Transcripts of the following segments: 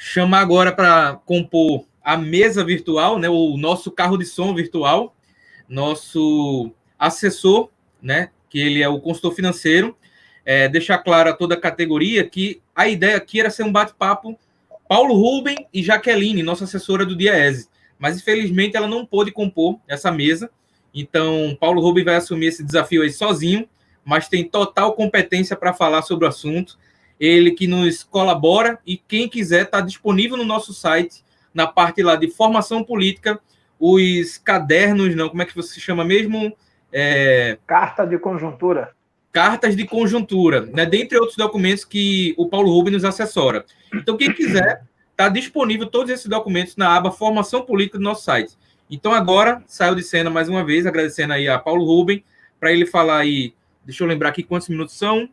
chamar agora para compor a mesa virtual, né, o nosso carro de som virtual, nosso assessor, né, que ele é o consultor financeiro, deixar claro a toda a categoria que a ideia aqui era ser um bate-papo Paulo Ruben e Jaqueline, nossa assessora do Diese, mas infelizmente ela não pôde compor essa mesa, então Paulo Ruben vai assumir esse desafio aí sozinho, mas tem total competência para falar sobre o assunto, ele que nos colabora e quem quiser está disponível no nosso site, na parte lá de formação política, os cadernos, não, como é que você chama mesmo? Carta de conjuntura. Cartas de conjuntura, né? Dentre outros documentos que o Paulo Rubens nos assessora. Então, quem quiser, está disponível todos esses documentos na aba Formação Política do nosso site. Então, agora, saiu de cena mais uma vez, agradecendo aí a Paulo Rubens, para ele falar aí, deixa eu lembrar aqui quantos minutos são,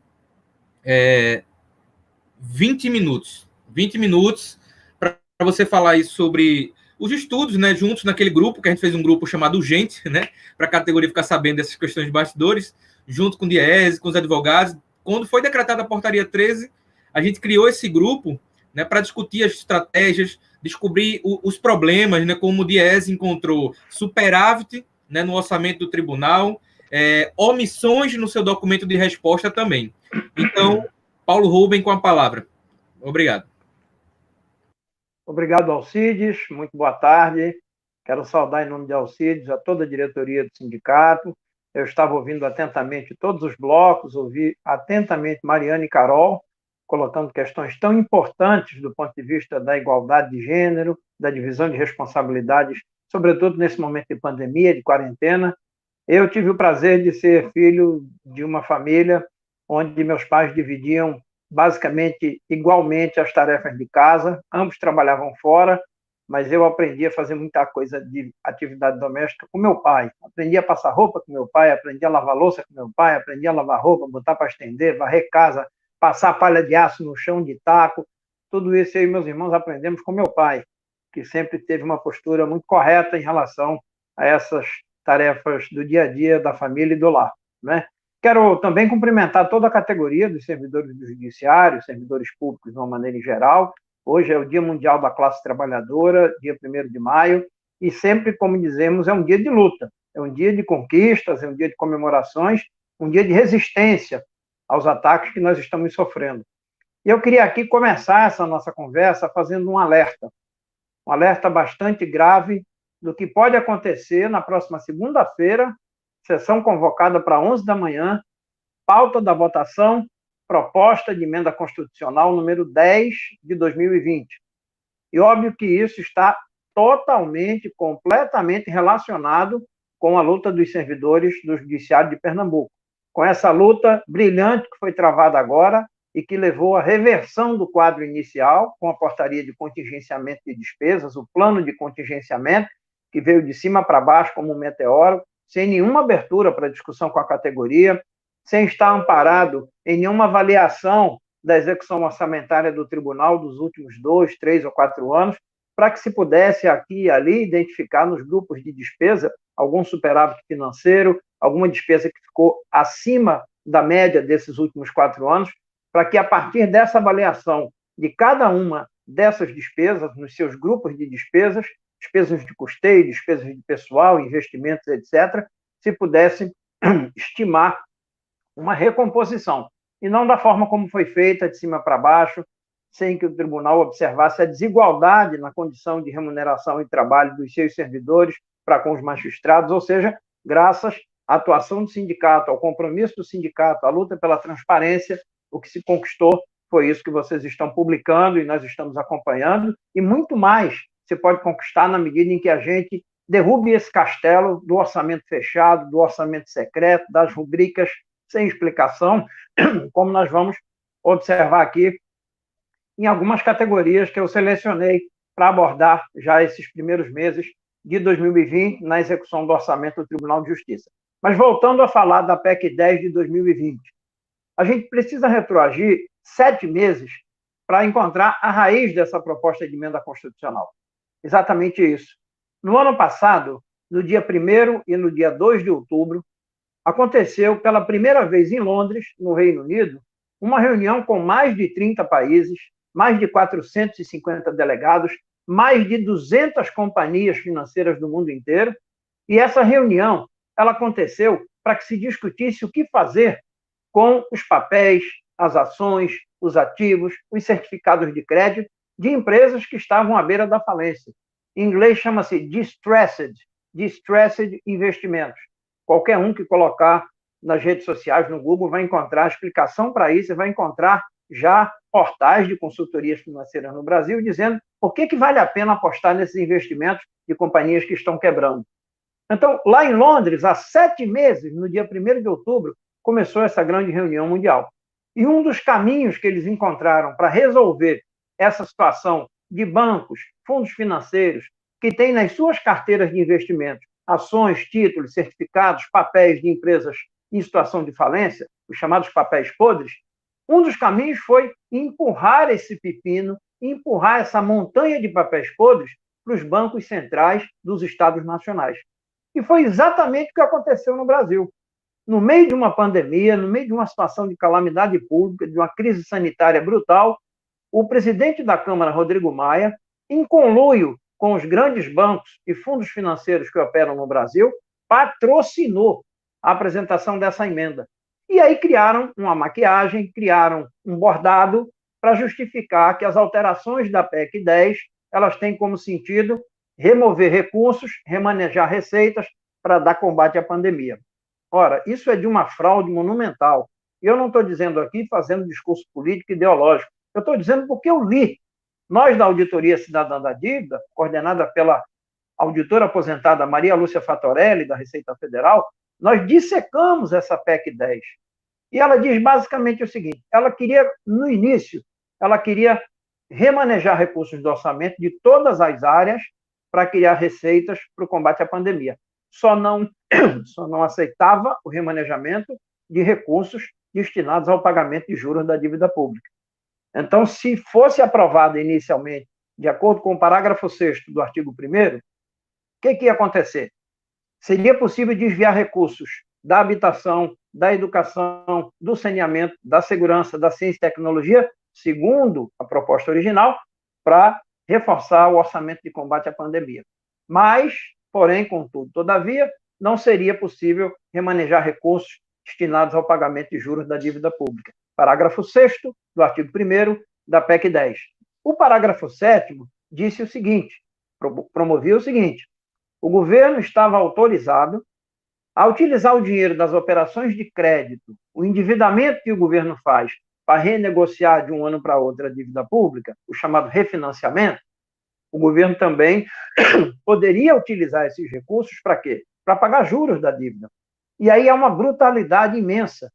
20 minutos. 20 minutos para você falar aí sobre os estudos, né, juntos naquele grupo, que a gente fez um grupo chamado Gente, né, para a categoria ficar sabendo dessas questões de bastidores, junto com o Diese, com os advogados. Quando foi decretada a portaria 13, a gente criou esse grupo, né, para discutir as estratégias, descobrir os problemas, né, como o Diese encontrou superávit, né, no orçamento do tribunal, omissões no seu documento de resposta também. Então, Paulo Ruben com a palavra. Obrigado. Obrigado, Alcides. Muito boa tarde. Quero saudar em nome de Alcides a toda a diretoria do sindicato. Eu estava ouvindo atentamente todos os blocos, ouvi atentamente Mariana e Carol, colocando questões tão importantes do ponto de vista da igualdade de gênero, da divisão de responsabilidades, sobretudo nesse momento de pandemia, de quarentena. Eu tive o prazer de ser filho de uma família onde meus pais dividiam basicamente igualmente as tarefas de casa, ambos trabalhavam fora, mas eu aprendi a fazer muita coisa de atividade doméstica com meu pai. Aprendi a passar roupa com meu pai, aprendi a lavar louça com meu pai, aprendi a lavar roupa, botar para estender, varrer casa, passar palha de aço no chão de taco. Tudo isso eu e meus irmãos aprendemos com meu pai, que sempre teve uma postura muito correta em relação a essas tarefas do dia a dia da família e do lar, né? Quero também cumprimentar toda a categoria dos servidores do judiciário, servidores públicos de uma maneira em geral. Hoje é o Dia Mundial da Classe Trabalhadora, dia 1º de maio, e sempre, como dizemos, é um dia de luta, é um dia de conquistas, é um dia de comemorações, um dia de resistência aos ataques que nós estamos sofrendo. E eu queria aqui começar essa nossa conversa fazendo um alerta bastante grave do que pode acontecer na próxima segunda-feira, sessão convocada para 11 da manhã, pauta da votação, proposta de emenda constitucional número 10 de 2020. E óbvio que isso está totalmente, completamente relacionado com a luta dos servidores do Judiciário de Pernambuco. Com essa luta brilhante que foi travada agora e que levou à reversão do quadro inicial, com a portaria de contingenciamento de despesas, o plano de contingenciamento, que veio de cima para baixo como um meteoro, sem nenhuma abertura para discussão com a categoria, sem estar amparado em nenhuma avaliação da execução orçamentária do tribunal dos últimos 2, 3 ou 4 anos, para que se pudesse aqui e ali identificar nos grupos de despesa algum superávit financeiro, alguma despesa que ficou acima da média desses últimos 4 anos, para que a partir dessa avaliação de cada uma dessas despesas, nos seus grupos de despesas, despesas de custeio, despesas de pessoal, investimentos, etc., se pudesse estimar uma recomposição, e não da forma como foi feita, de cima para baixo, sem que o tribunal observasse a desigualdade na condição de remuneração e trabalho dos seus servidores para com os magistrados, ou seja, graças à atuação do sindicato, ao compromisso do sindicato, à luta pela transparência, o que se conquistou foi isso que vocês estão publicando e nós estamos acompanhando, e muito mais se pode conquistar na medida em que a gente derrube esse castelo do orçamento fechado, do orçamento secreto, das rubricas sem explicação, como nós vamos observar aqui em algumas categorias que eu selecionei para abordar já esses primeiros meses de 2020 na execução do orçamento do Tribunal de Justiça. Mas voltando a falar da PEC 10 de 2020, a gente precisa retroagir 7 meses para encontrar a raiz dessa proposta de emenda constitucional. Exatamente isso. No ano passado, no dia 1º e no dia 2 de outubro, aconteceu pela primeira vez em Londres, no Reino Unido, uma reunião com mais de 30 países, mais de 450 delegados, mais de 200 companhias financeiras do mundo inteiro, e essa reunião ela aconteceu para que se discutisse o que fazer com os papéis, as ações, os ativos, os certificados de crédito de empresas que estavam à beira da falência. Em inglês chama-se distressed investimentos. Qualquer um que colocar nas redes sociais, no Google, vai encontrar explicação para isso, e vai encontrar já portais de consultorias financeiras no Brasil dizendo por que vale a pena apostar nesses investimentos de companhias que estão quebrando. Então, lá em Londres, há 7 meses, no dia 1º de outubro, começou essa grande reunião mundial. E um dos caminhos que eles encontraram para resolver essa situação de bancos, fundos financeiros, que têm nas suas carteiras de investimentos ações, títulos, certificados, papéis de empresas em situação de falência, os chamados papéis podres, um dos caminhos foi empurrar esse pepino, empurrar essa montanha de papéis podres para os bancos centrais dos estados nacionais. E foi exatamente o que aconteceu no Brasil. No meio de uma pandemia, no meio de uma situação de calamidade pública, de uma crise sanitária brutal, o presidente da Câmara, Rodrigo Maia, em conluio com os grandes bancos e fundos financeiros que operam no Brasil, patrocinou a apresentação dessa emenda. E aí criaram uma maquiagem, criaram um bordado para justificar que as alterações da PEC 10, elas têm como sentido remover recursos, remanejar receitas para dar combate à pandemia. Ora, isso é de uma fraude monumental. E eu não estou dizendo aqui fazendo discurso político e ideológico. Eu estou dizendo porque eu li. Nós, da Auditoria Cidadã da Dívida, coordenada pela auditora aposentada Maria Lúcia Fatorelli, da Receita Federal, nós dissecamos essa PEC 10. E ela diz basicamente o seguinte: ela queria, no início, ela queria remanejar recursos do orçamento de todas as áreas para criar receitas para o combate à pandemia. Só não aceitava o remanejamento de recursos destinados ao pagamento de juros da dívida pública. Então, se fosse aprovada inicialmente, de acordo com o parágrafo 6º do artigo 1º, o que ia acontecer? Seria possível desviar recursos da habitação, da educação, do saneamento, da segurança, da ciência e tecnologia, segundo a proposta original, para reforçar o orçamento de combate à pandemia. Mas, porém, contudo, todavia, não seria possível remanejar recursos destinados ao pagamento de juros da dívida pública. Parágrafo 6º do artigo 1º da PEC 10. O parágrafo 7º disse o seguinte, promovia o seguinte: o governo estava autorizado a utilizar o dinheiro das operações de crédito, o endividamento que o governo faz para renegociar de um ano para outro a dívida pública, o chamado refinanciamento. O governo também poderia utilizar esses recursos para quê? Para pagar juros da dívida. E aí há uma brutalidade imensa.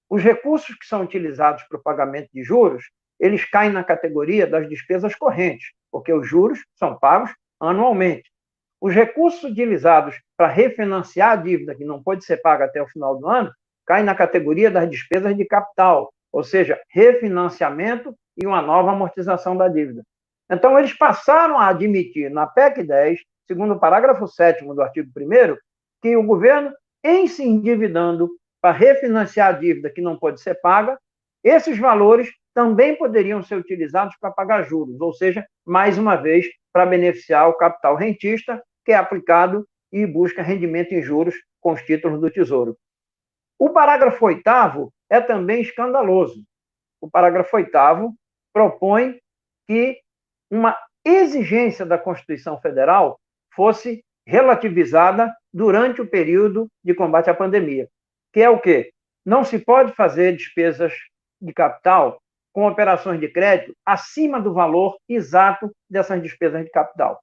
Os recursos que são utilizados para o pagamento de juros, eles caem na categoria das despesas correntes, porque os juros são pagos anualmente. Os recursos utilizados para refinanciar a dívida, que não pode ser paga até o final do ano, caem na categoria das despesas de capital, ou seja, refinanciamento e uma nova amortização da dívida. Então, eles passaram a admitir na PEC 10, segundo o parágrafo 7º do artigo 1º, que o governo, em se endividando para refinanciar a dívida que não pode ser paga, esses valores também poderiam ser utilizados para pagar juros, ou seja, mais uma vez, para beneficiar o capital rentista, que é aplicado e busca rendimento em juros com os títulos do Tesouro. O parágrafo 8º é também escandaloso. O parágrafo 8º propõe que uma exigência da Constituição Federal fosse relativizada durante o período de combate à pandemia, que é o quê? Não se pode fazer despesas de capital com operações de crédito acima do valor exato dessas despesas de capital.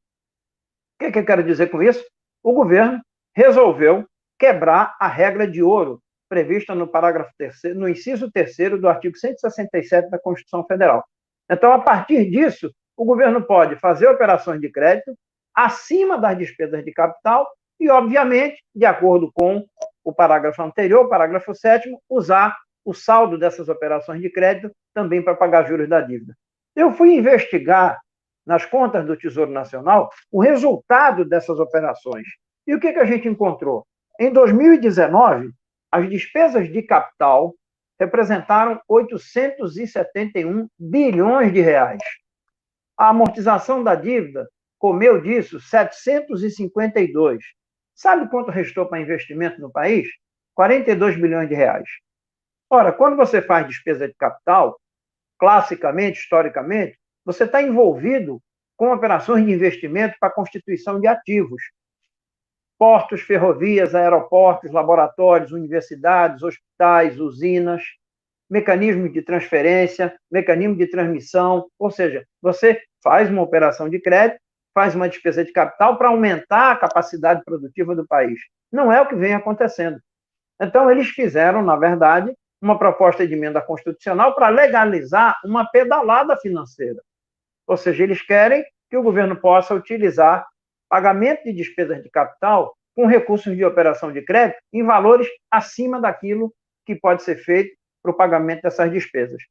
O que eu quero dizer com isso? O governo resolveu quebrar a regra de ouro prevista no parágrafo 3º, no inciso 3º do artigo 167 da Constituição Federal. Então, a partir disso, o governo pode fazer operações de crédito acima das despesas de capital e, obviamente, de acordo com o parágrafo anterior, o parágrafo 7º, usar o saldo dessas operações de crédito também para pagar juros da dívida. Eu fui investigar nas contas do Tesouro Nacional o resultado dessas operações. E o que a gente encontrou? Em 2019, as despesas de capital, representaram 871 bilhões de reais. A amortização da dívida comeu disso 752. Sabe quanto restou para investimento no país? 42 bilhões de reais. Ora, quando você faz despesa de capital, classicamente, historicamente, você está envolvido com operações de investimento para a constituição de ativos. Portos, ferrovias, aeroportos, laboratórios, universidades, hospitais, usinas, mecanismos de transferência, mecanismo de transmissão, ou seja, você faz uma operação de crédito, faz uma despesa de capital para aumentar a capacidade produtiva do país. Não é o que vem acontecendo. Então, eles fizeram, na verdade, uma proposta de emenda constitucional para legalizar uma pedalada financeira. Ou seja, eles querem que o governo possa utilizar pagamento de despesas de capital com recursos de operação de crédito em valores acima daquilo que pode ser feito para o pagamento dessas despesas.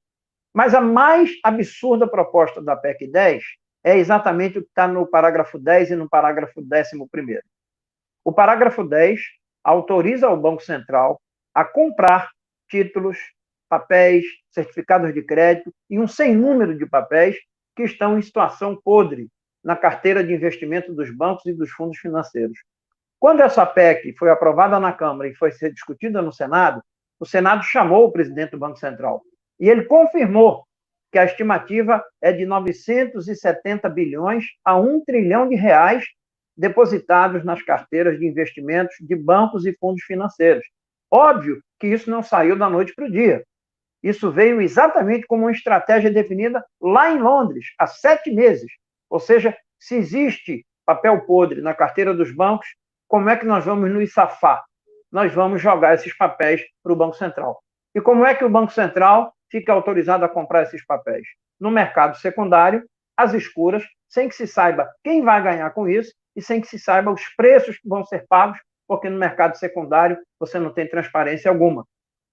Mas a mais absurda proposta da PEC 10 é exatamente o que está no parágrafo 10 e no parágrafo 11º. O parágrafo 10 autoriza o Banco Central a comprar títulos, papéis, certificados de crédito e um sem número de papéis que estão em situação podre na carteira de investimento dos bancos e dos fundos financeiros. Quando essa PEC foi aprovada na Câmara e foi ser discutida no Senado, o Senado chamou o presidente do Banco Central e ele confirmou que a estimativa é de 970 bilhões a 1 trilhão de reais depositados nas carteiras de investimentos de bancos e fundos financeiros. Óbvio que isso não saiu da noite para o dia. Isso veio exatamente como uma estratégia definida lá em Londres, há 7 meses. Ou seja, se existe papel podre na carteira dos bancos, como é que nós vamos nos safar? Nós vamos jogar esses papéis para o Banco Central. E como é que o Banco Central fica autorizado a comprar esses papéis? No mercado secundário, às escuras, sem que se saiba quem vai ganhar com isso e sem que se saiba os preços que vão ser pagos, porque no mercado secundário você não tem transparência alguma.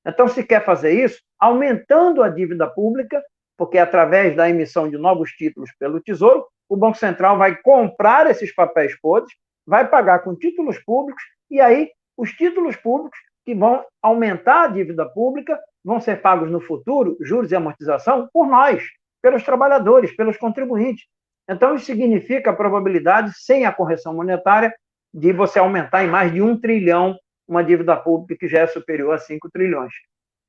Então, se quer fazer isso, aumentando a dívida pública, porque através da emissão de novos títulos pelo Tesouro, o Banco Central vai comprar esses papéis podres, vai pagar com títulos públicos, e aí os títulos públicos que vão aumentar a dívida pública vão ser pagos no futuro, juros e amortização, por nós, pelos trabalhadores, pelos contribuintes. Então, isso significa a probabilidade, sem a correção monetária, de você aumentar em mais de 1 trilhão uma dívida pública que já é superior a 5 trilhões.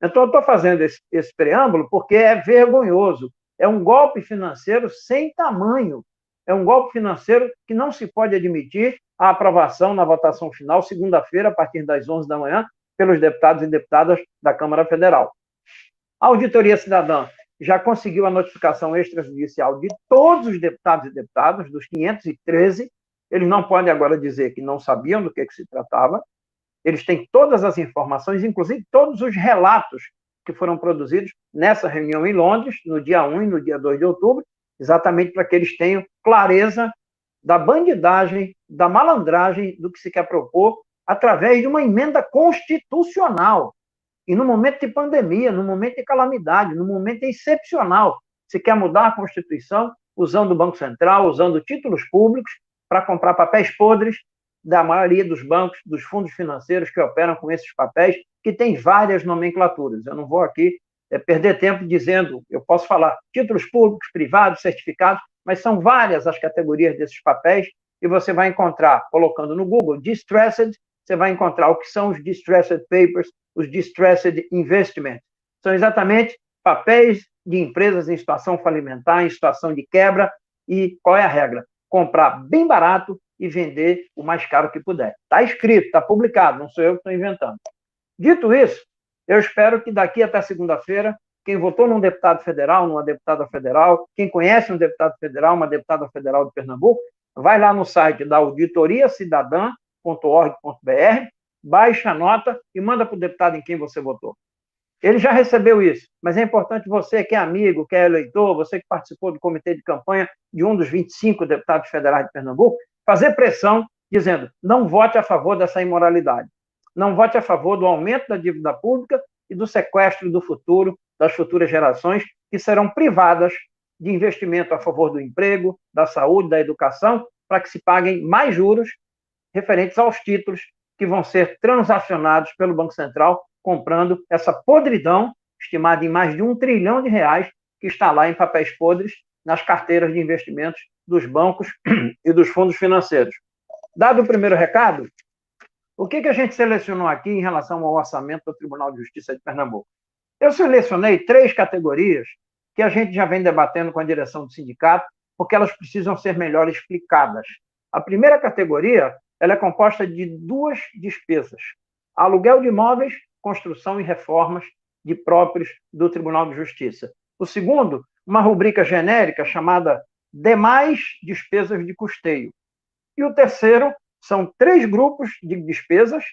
Então, eu estou fazendo esse preâmbulo porque é vergonhoso. É um golpe financeiro sem tamanho. É um golpe financeiro que não se pode admitir a aprovação na votação final, segunda-feira, a partir das 11 da manhã, pelos deputados e deputadas da Câmara Federal. A Auditoria Cidadã já conseguiu a notificação extrajudicial de todos os deputados e deputadas, dos 513. Eles não podem agora dizer que não sabiam do que se tratava. Eles têm todas as informações, inclusive todos os relatos que foram produzidos nessa reunião em Londres, no dia 1 e no dia 2 de outubro, exatamente para que eles tenham clareza da bandidagem, da malandragem do que se quer propor através de uma emenda constitucional. E no momento de pandemia, no momento de calamidade, no momento excepcional, se quer mudar a Constituição usando o Banco Central, usando títulos públicos para comprar papéis podres da maioria dos bancos, dos fundos financeiros que operam com esses papéis, que tem várias nomenclaturas. Eu não vou aqui perder tempo dizendo, eu posso falar títulos públicos, privados, certificados, mas são várias as categorias desses papéis, e você vai encontrar, colocando no Google, distressed, você vai encontrar o que são os distressed papers, os distressed investments. São exatamente papéis de empresas em situação falimentar, em situação de quebra, e qual é a regra? Comprar bem barato e vender o mais caro que puder. Está escrito, está publicado, não sou eu que estou inventando. Dito isso, eu espero que daqui até segunda-feira, quem votou num deputado federal, numa deputada federal, quem conhece um deputado federal, uma deputada federal de Pernambuco, vai lá no site da auditoriacidadã.org.br, baixa a nota e manda para o deputado em quem você votou. Ele já recebeu isso, mas é importante você que é amigo, que é eleitor, você que participou do comitê de campanha de um dos 25 deputados federais de Pernambuco, fazer pressão dizendo, não vote a favor dessa imoralidade. Não vote a favor do aumento da dívida pública e do sequestro do futuro, das futuras gerações, que serão privadas de investimento a favor do emprego, da saúde, da educação, para que se paguem mais juros referentes aos títulos que vão ser transacionados pelo Banco Central, comprando essa podridão estimada em mais de R$ 1 trilhão, que está lá em papéis podres nas carteiras de investimentos dos bancos e dos fundos financeiros. Dado o primeiro recado, o que a gente selecionou aqui em relação ao orçamento do Tribunal de Justiça de Pernambuco? Eu selecionei 3 categorias que a gente já vem debatendo com a direção do sindicato, porque elas precisam ser melhor explicadas. A primeira categoria, ela é composta de 2 despesas: aluguel de imóveis, construção e reformas de próprios do Tribunal de Justiça. O segundo, uma rubrica genérica chamada demais despesas de custeio. E o terceiro são 3 grupos de despesas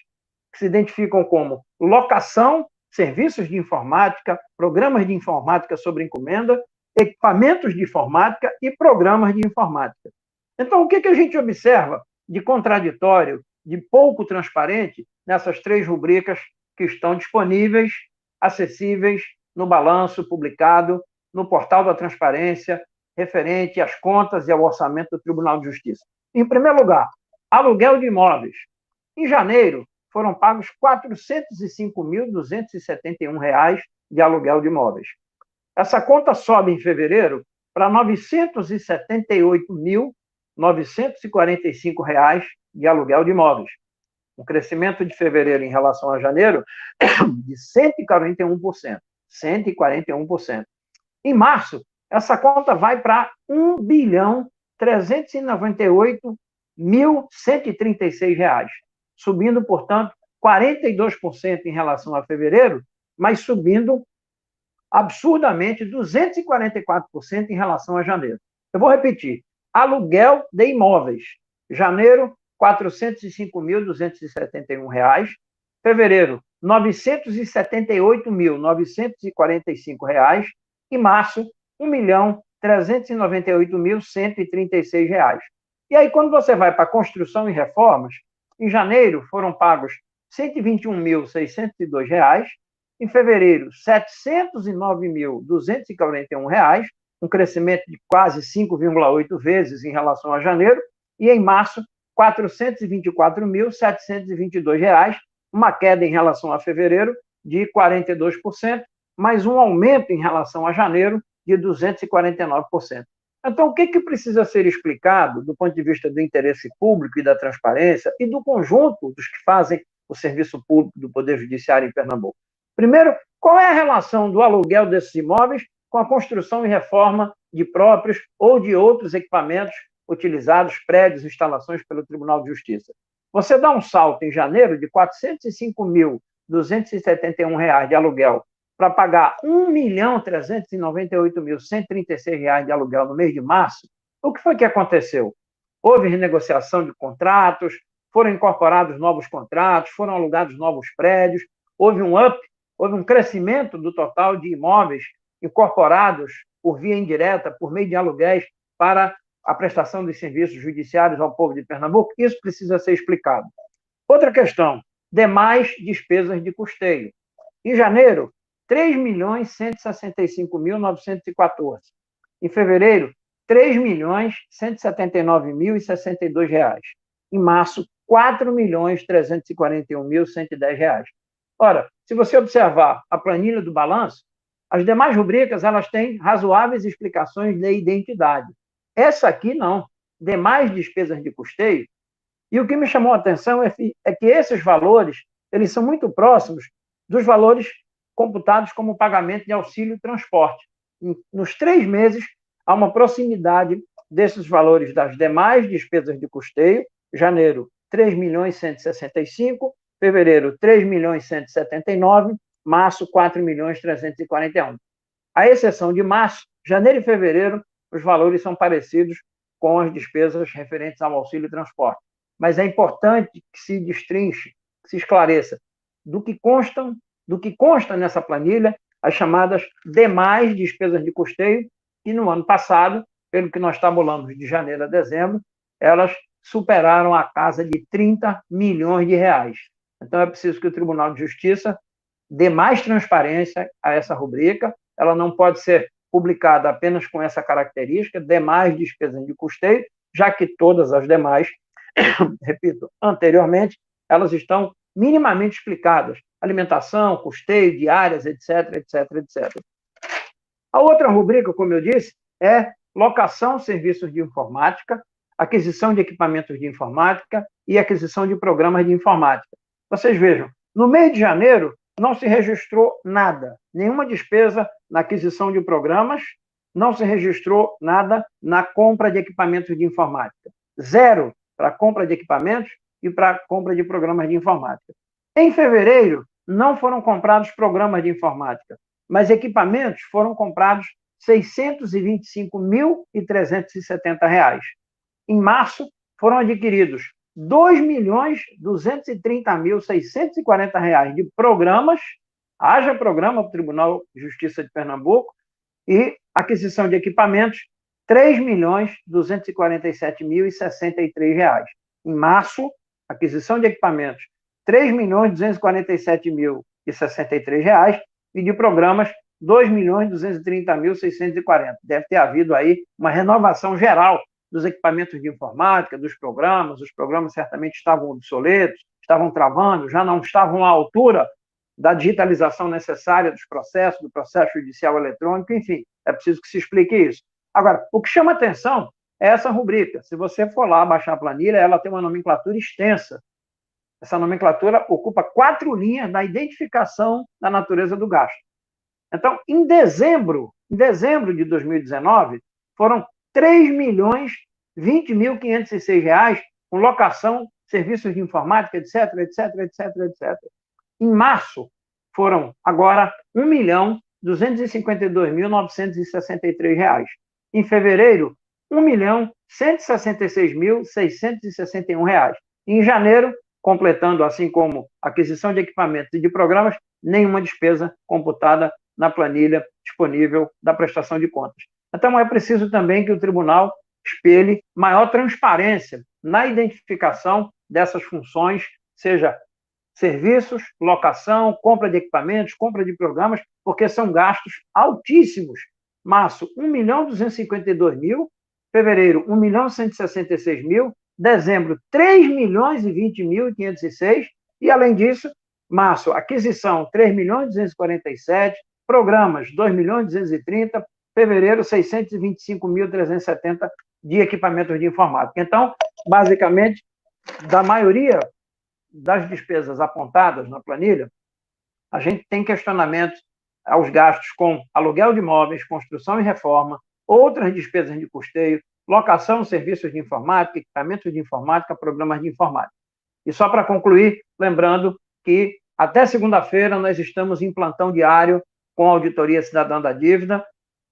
que se identificam como locação, serviços de informática, programas de informática sobre encomenda, equipamentos de informática e programas de informática. Então, o que a gente observa de contraditório, de pouco transparente nessas 3 rubricas que estão disponíveis, acessíveis no balanço publicado no portal da transparência, referente às contas e ao orçamento do Tribunal de Justiça? Em primeiro lugar, aluguel de imóveis. Em janeiro, foram pagos R$ 405.271 de aluguel de imóveis. Essa conta sobe em fevereiro para R$ 978.945 de aluguel de imóveis. Um crescimento de fevereiro em relação a janeiro de 141%. 141%. Em março, essa conta vai para R$ 1.398.136, subindo, portanto, 42% em relação a fevereiro, mas subindo absurdamente 244% em relação a janeiro. Eu vou repetir: aluguel de imóveis. Janeiro, R$ 405.271. Fevereiro, R$ 978.945. E março, R$ 1.398.136. E aí, quando você vai para construção e reformas, em janeiro foram pagos R$ 121.602. Em fevereiro, R$ 709.241, um crescimento de quase 5,8 vezes em relação a janeiro. E em março, R$ 424.722, uma queda em relação a fevereiro de 42%, mas um aumento em relação a janeiro de 249%. Então, o que precisa ser explicado do ponto de vista do interesse público e da transparência e do conjunto dos que fazem o serviço público do Poder Judiciário em Pernambuco? Primeiro, qual é a relação do aluguel desses imóveis com a construção e reforma de próprios ou de outros equipamentos utilizados, prédios, instalações pelo Tribunal de Justiça? Você dá um salto em janeiro de R$ 405.271 de aluguel para pagar R$ 1.398.136 de aluguel no mês de março. O que foi que aconteceu? Houve renegociação de contratos, foram incorporados novos contratos, foram alugados novos prédios, houve um crescimento do total de imóveis incorporados por via indireta, por meio de aluguéis, para a prestação dos serviços judiciários ao povo de Pernambuco. Isso precisa ser explicado. Outra questão: demais despesas de custeio. Em janeiro, R$ 3.165.914. Em fevereiro, R$ 3.179.062. Em março, R$ 4.341.110. Ora, se você observar a planilha do balanço, as demais rubricas elas têm razoáveis explicações de identidade. Essa aqui não. Demais despesas de custeio. E o que me chamou a atenção é que esses valores eles são muito próximos dos valores computados como pagamento de auxílio transporte. Nos 3 meses, há uma proximidade desses valores das demais despesas de custeio. Janeiro, R$ 3.165.000, fevereiro, R$ 3.179.000, março, R$ 4.341.000. À exceção de março, janeiro e fevereiro, os valores são parecidos com as despesas referentes ao auxílio transporte. Mas é importante que se destrinche, que se esclareça do que consta nessa planilha as chamadas demais despesas de custeio, que no ano passado, pelo que nós tabulamos de janeiro a dezembro, elas superaram a casa de R$ 30 milhões. Então, é preciso que o Tribunal de Justiça dê mais transparência a essa rubrica. Ela não pode ser publicada apenas com essa característica, demais despesas de custeio, já que todas as demais, repito, anteriormente, elas estão minimamente explicadas alimentação, custeio, diárias, etc, etc, etc. A outra rubrica, como eu disse, é locação, serviços de informática, aquisição de equipamentos de informática e aquisição de programas de informática. Vocês vejam, no mês de janeiro não se registrou nada, nenhuma despesa na aquisição de programas, não se registrou nada na compra de equipamentos de informática. Zero para compra de equipamentos e para compra de programas de informática. Em fevereiro, não foram comprados programas de informática, mas equipamentos foram comprados R$ 625.370. Em março, foram adquiridos R$ 2.230.640 de programas, haja programa para o Tribunal de Justiça de Pernambuco, e aquisição de equipamentos, R$ 3.247.063. Em março, aquisição de equipamentos, R$ 3.247.063, e de programas, R$ 2.230.640. Deve ter havido aí uma renovação geral dos equipamentos de informática, dos programas. Os programas certamente estavam obsoletos, estavam travando, já não estavam à altura da digitalização necessária dos processos, do processo judicial eletrônico, enfim, é preciso que se explique isso. Agora, o que chama atenção é essa rubrica. Se você for lá baixar a planilha, ela tem uma nomenclatura extensa. Essa nomenclatura ocupa 4 linhas da identificação da natureza do gasto. Então, em dezembro de 2019, foram R$ 3.020.506 com locação, serviços de informática, etc, etc, etc, etc. Em março, foram agora R$ 1.252.963. Em fevereiro, R$ 1.166.661. Em janeiro, completando, assim como aquisição de equipamentos e de programas, nenhuma despesa computada na planilha disponível da prestação de contas. Então, é preciso também que o tribunal espelhe maior transparência na identificação dessas funções, seja serviços, locação, compra de equipamentos, compra de programas, porque são gastos altíssimos. Março, R$ 1.252.000, fevereiro, R$ 1.166.000, dezembro, R$ 3.020.506, e, além disso, março, aquisição, R$ 3.247.000, programas, R$ 2.230.000, fevereiro, R$ 625.370 de equipamentos de informática. Então, basicamente, da maioria das despesas apontadas na planilha, a gente tem questionamentos aos gastos com aluguel de imóveis, construção e reforma, outras despesas de custeio, locação, serviços de informática, equipamentos de informática, programas de informática. E só para concluir, lembrando que até segunda-feira nós estamos em plantão diário com a Auditoria Cidadã da Dívida.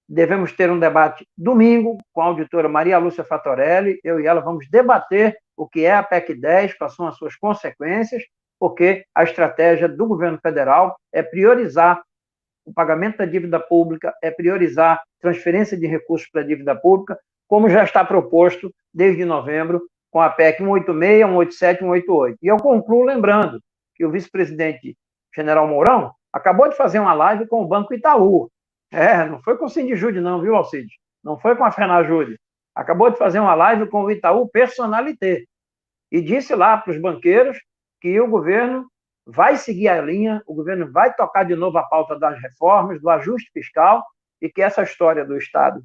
Devemos ter um debate domingo com a auditora Maria Lúcia Fatorelli. Eu e ela vamos debater o que é a PEC 10, quais são as suas consequências, porque a estratégia do governo federal é priorizar o pagamento da dívida pública, é priorizar transferência de recursos para a dívida pública, como já está proposto desde novembro com a PEC 186, 187 e 188. E eu concluo lembrando que o vice-presidente general Mourão acabou de fazer uma live com o Banco Itaú. Não foi com o Sindijude não, viu, Alcides? Não foi com a Fenajude. Acabou de fazer uma live com o Itaú Personalité. E disse lá para os banqueiros que o governo vai seguir a linha, o governo vai tocar de novo a pauta das reformas, do ajuste fiscal, e que essa história do Estado,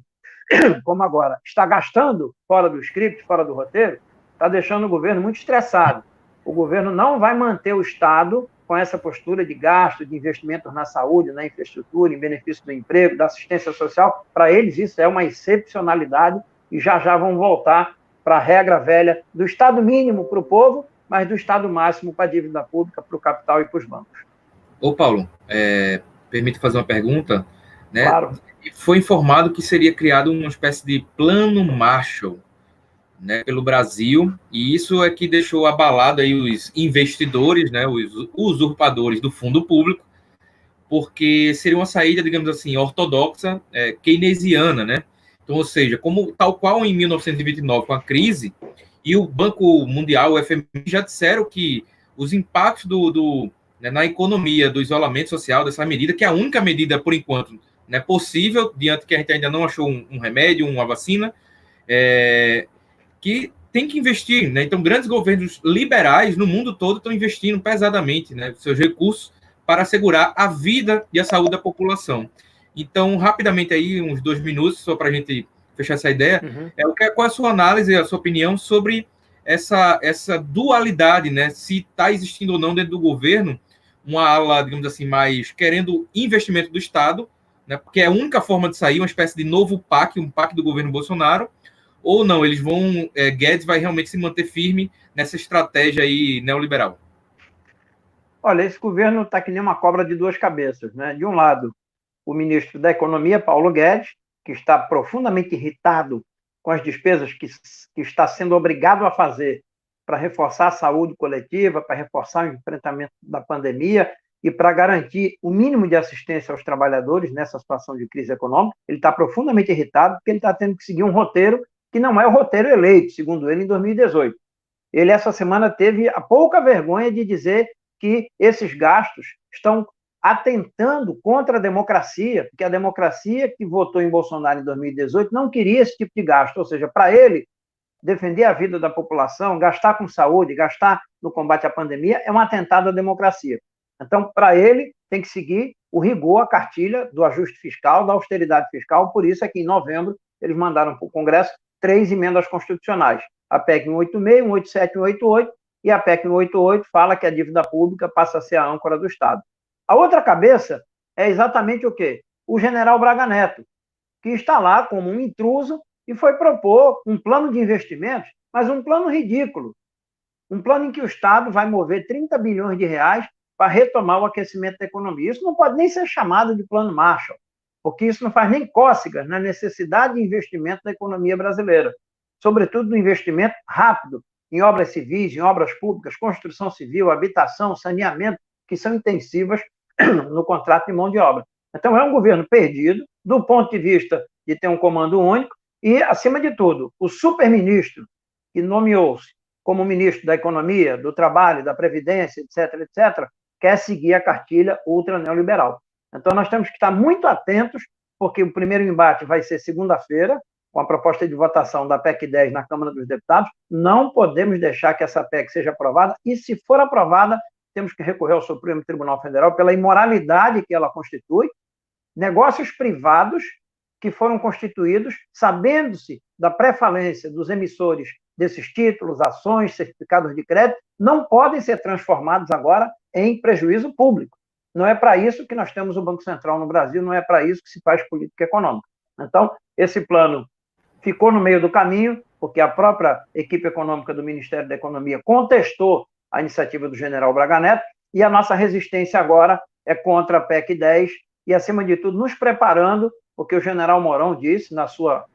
como agora, está gastando fora do script, fora do roteiro, está deixando o governo muito estressado. O governo não vai manter o Estado com essa postura de gasto, de investimentos na saúde, na infraestrutura, em benefício do emprego, da assistência social. Para eles isso é uma excepcionalidade e já vão voltar para a regra velha do Estado mínimo para o povo, mas do Estado máximo para a dívida pública, para o capital e para os bancos. Ô, Paulo, permite fazer uma pergunta? Né? Claro. Foi informado que seria criado uma espécie de plano Marshall, né, pelo Brasil, e isso é que deixou abalado aí os investidores, né, os usurpadores do fundo público, porque seria uma saída, digamos assim, ortodoxa, keynesiana, né? Então, ou seja, como tal qual em 1929, com a crise, e o Banco Mundial, o FMI, já disseram que os impactos né, na economia, do isolamento social, dessa medida, que é a única medida, por enquanto, né, possível, diante que a gente ainda não achou um remédio, uma vacina, que tem que investir, né? Então, grandes governos liberais no mundo todo estão investindo pesadamente, né, seus recursos para assegurar a vida e a saúde da população. Então, rapidamente aí, uns 2 minutos, só para a gente fechar essa ideia, qual é a sua análise, a sua opinião sobre essa dualidade, né? Se está existindo ou não dentro do governo uma ala, digamos assim, mais querendo investimento do Estado, né? Porque é a única forma de sair, uma espécie de novo PAC, um PAC do governo Bolsonaro, ou não, eles vão, Guedes vai realmente se manter firme nessa estratégia aí neoliberal? Olha, esse governo está que nem uma cobra de duas cabeças, né? De um lado, o ministro da Economia, Paulo Guedes, que está profundamente irritado com as despesas que está sendo obrigado a fazer para reforçar a saúde coletiva, para reforçar o enfrentamento da pandemia e para garantir o mínimo de assistência aos trabalhadores nessa situação de crise econômica. Ele está profundamente irritado porque ele está tendo que seguir um roteiro que não é o roteiro eleito, segundo ele, em 2018. Ele, essa semana, teve a pouca vergonha de dizer que esses gastos estão atentando contra a democracia, porque a democracia que votou em Bolsonaro em 2018 não queria esse tipo de gasto, ou seja, para ele, defender a vida da população, gastar com saúde, gastar no combate à pandemia, é um atentado à democracia. Então, para ele, tem que seguir o rigor, a cartilha do ajuste fiscal, da austeridade fiscal, por isso é que em novembro eles mandaram para o Congresso 3 emendas constitucionais, a PEC 186, 187 e 188, e a PEC 188 fala que a dívida pública passa a ser a âncora do Estado. A outra cabeça é exatamente o quê? O general Braga Neto, que está lá como um intruso e foi propor um plano de investimentos, mas um plano ridículo. Um plano em que o Estado vai mover 30 bilhões de reais para retomar o aquecimento da economia. Isso não pode nem ser chamado de plano Marshall, porque isso não faz nem cócegas na necessidade de investimento da economia brasileira, sobretudo no investimento rápido em obras civis, em obras públicas, construção civil, habitação, saneamento, que são intensivas no contrato de mão de obra. Então, é um governo perdido, do ponto de vista de ter um comando único, e, acima de tudo, o superministro, que nomeou-se como ministro da Economia, do Trabalho, da Previdência, etc., quer seguir a cartilha ultra neoliberal. Então, nós temos que estar muito atentos, porque o primeiro embate vai ser segunda-feira, com a proposta de votação da PEC 10 na Câmara dos Deputados. Não podemos deixar que essa PEC seja aprovada, e, se for aprovada, temos que recorrer ao Supremo Tribunal Federal pela imoralidade que ela constitui, negócios privados que foram constituídos sabendo-se da pré-falência dos emissores desses títulos, ações, certificados de crédito, não podem ser transformados agora em prejuízo público. Não é para isso que nós temos o Banco Central no Brasil, não é para isso que se faz política econômica. Então, esse plano ficou no meio do caminho, porque a própria equipe econômica do Ministério da Economia contestou a iniciativa do general Braga Neto, e a nossa resistência agora é contra a PEC 10, e, acima de tudo, nos preparando, porque o general Mourão disse, na sua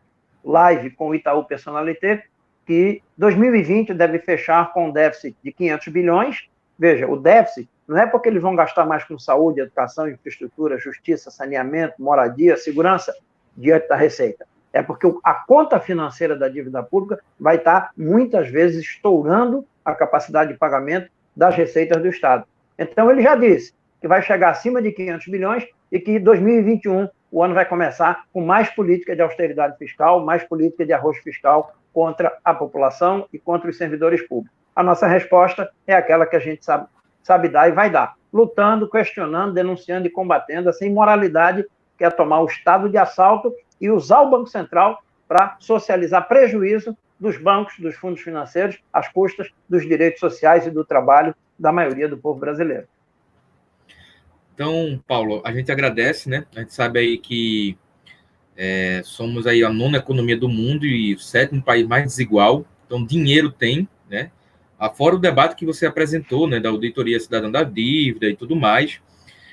live com o Itaú Personalité, que 2020 deve fechar com um déficit de 500 bilhões. Veja, o déficit não é porque eles vão gastar mais com saúde, educação, infraestrutura, justiça, saneamento, moradia, segurança, diante da receita. É porque a conta financeira da dívida pública vai estar, muitas vezes, estourando a capacidade de pagamento das receitas do Estado. Então, ele já disse que vai chegar acima de 500 bilhões e que em 2021 o ano vai começar com mais política de austeridade fiscal, mais política de arroz fiscal contra a população e contra os servidores públicos. A nossa resposta é aquela que a gente sabe dar e vai dar, lutando, questionando, denunciando e combatendo essa imoralidade que é tomar o Estado de assalto e usar o Banco Central para socializar prejuízo dos bancos, dos fundos financeiros, às custas dos direitos sociais e do trabalho da maioria do povo brasileiro. Então, Paulo, a gente agradece, né? A gente sabe aí que somos aí a 9ª economia do mundo e o 7º país mais desigual. Então, dinheiro tem, né? Fora o debate que você apresentou, né? Da auditoria cidadã da dívida e tudo mais.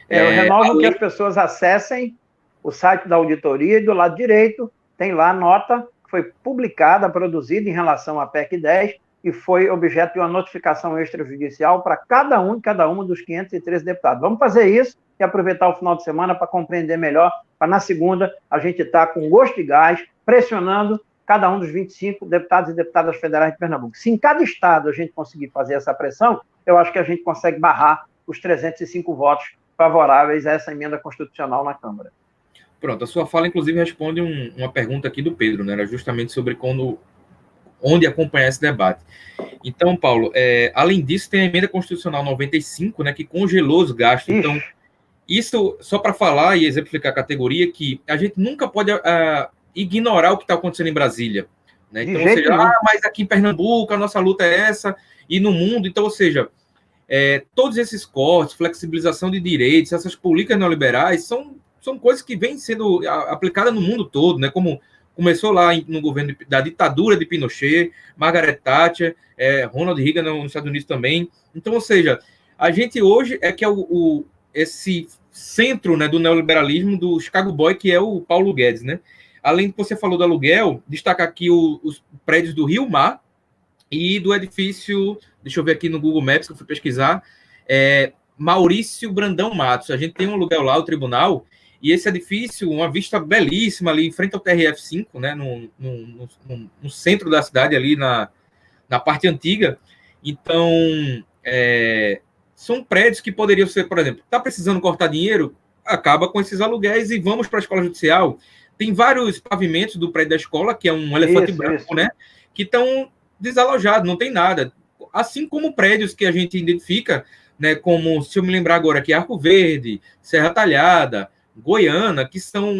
Eu renovo que as pessoas acessem o site da auditoria e do lado direito tem lá a nota que foi publicada, produzida em relação à PEC 10 e foi objeto de uma notificação extrajudicial para cada um e cada uma dos 513 deputados. Vamos fazer isso e aproveitar o final de semana para compreender melhor, para na segunda a gente estar com gosto e gás, pressionando cada um dos 25 deputados e deputadas federais de Pernambuco. Se em cada estado a gente conseguir fazer essa pressão, eu acho que a gente consegue barrar os 305 votos favoráveis a essa emenda constitucional na Câmara. Pronto, a sua fala, inclusive, responde uma pergunta aqui do Pedro, né? Era justamente sobre onde acompanhar esse debate. Então, Paulo, além disso, tem a emenda constitucional 95, né, que congelou os gastos. Então, isso, só para falar e exemplificar a categoria, que a gente nunca pode ignorar o que está acontecendo em Brasília. Né? Então, ou seja, mas aqui em Pernambuco a nossa luta é essa, e no mundo, então, ou seja, todos esses cortes, flexibilização de direitos, essas políticas neoliberais são coisas que vêm sendo aplicadas no mundo todo, né? Como começou lá no governo da ditadura de Pinochet, Margaret Thatcher, Ronald Reagan nos Estados Unidos também. Então, ou seja, a gente hoje que é esse centro, né, do neoliberalismo do Chicago Boy, que é o Paulo Guedes, né? Além de que você falou do aluguel, destacar aqui os prédios do Rio Mar e do edifício, deixa eu ver aqui no Google Maps, que eu fui pesquisar, Maurício Brandão Matos. A gente tem um aluguel lá, o tribunal, e esse edifício, uma vista belíssima ali em frente ao TRF5, né, no centro da cidade, ali na parte antiga. Então, são prédios que poderiam ser, por exemplo, está precisando cortar dinheiro? Acaba com esses aluguéis e vamos para a escola judicial. Tem vários pavimentos do prédio da escola, que é um elefante branco, né, que estão desalojados, não tem nada. Assim como prédios que a gente identifica, né, como, se eu me lembrar agora aqui, Arco Verde, Serra Talhada, Goiânia, que são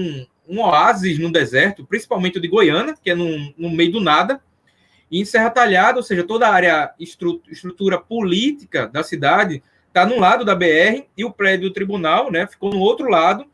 um oásis no deserto, principalmente o de Goiânia, que é no meio do nada, e em Serra Talhada, ou seja, toda a área, estrutura política da cidade está num lado da BR e o prédio do tribunal, né, ficou no outro lado,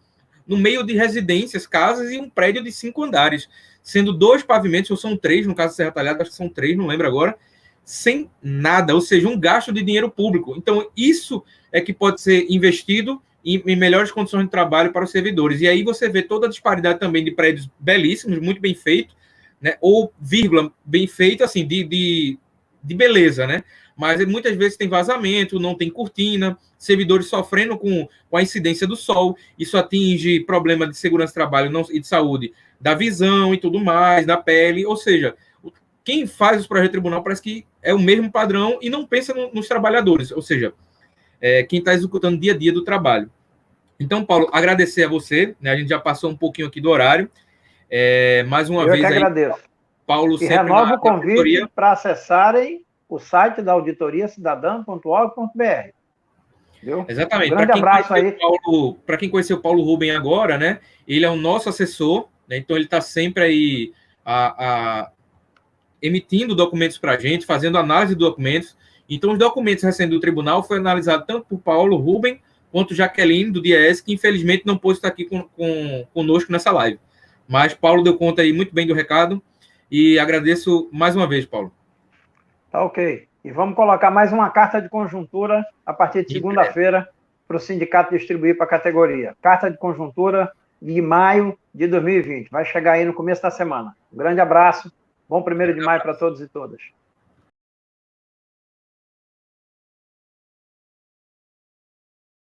no meio de residências, casas e um prédio de 5 andares, sendo 2 pavimentos, ou são 3, no caso de Serra Talhada, acho que são 3, não lembro agora, sem nada, ou seja, um gasto de dinheiro público. Então, isso é que pode ser investido em melhores condições de trabalho para os servidores. E aí você vê toda a disparidade também de prédios belíssimos, muito bem feitos, né? Ou, vírgula, bem feito, assim, de beleza, né? Mas muitas vezes tem vazamento, não tem cortina, servidores sofrendo com a incidência do sol, isso atinge problema de segurança de trabalho e de saúde, da visão e tudo mais, da pele, ou seja, quem faz os projetos de tribunal parece que é o mesmo padrão e não pensa nos trabalhadores, ou seja, quem está executando dia a dia do trabalho. Então, Paulo, agradecer a você, né? A gente já passou um pouquinho aqui do horário, mais uma vez aí, agradeço. Paulo, e sempre renovo o convite para acessarem o site da auditoriacidadã.org.br. Exatamente. Um grande abraço aí. Para quem conheceu o Paulo Rubem agora, né? Ele é o nosso assessor, né? Então ele está sempre aí emitindo documentos para a gente, fazendo análise de documentos. Então, os documentos recentes do tribunal foram analisados tanto por Paulo Rubem quanto Jaqueline, do DIES, que infelizmente não pôde estar aqui conosco nessa live. Mas Paulo deu conta aí muito bem do recado e agradeço mais uma vez, Paulo. Tá ok. E vamos colocar mais uma carta de conjuntura a partir de segunda-feira para o sindicato distribuir para a categoria. Carta de conjuntura de maio de 2020. Vai chegar aí no começo da semana. Um grande abraço. Bom 1º de maio para todos e todas.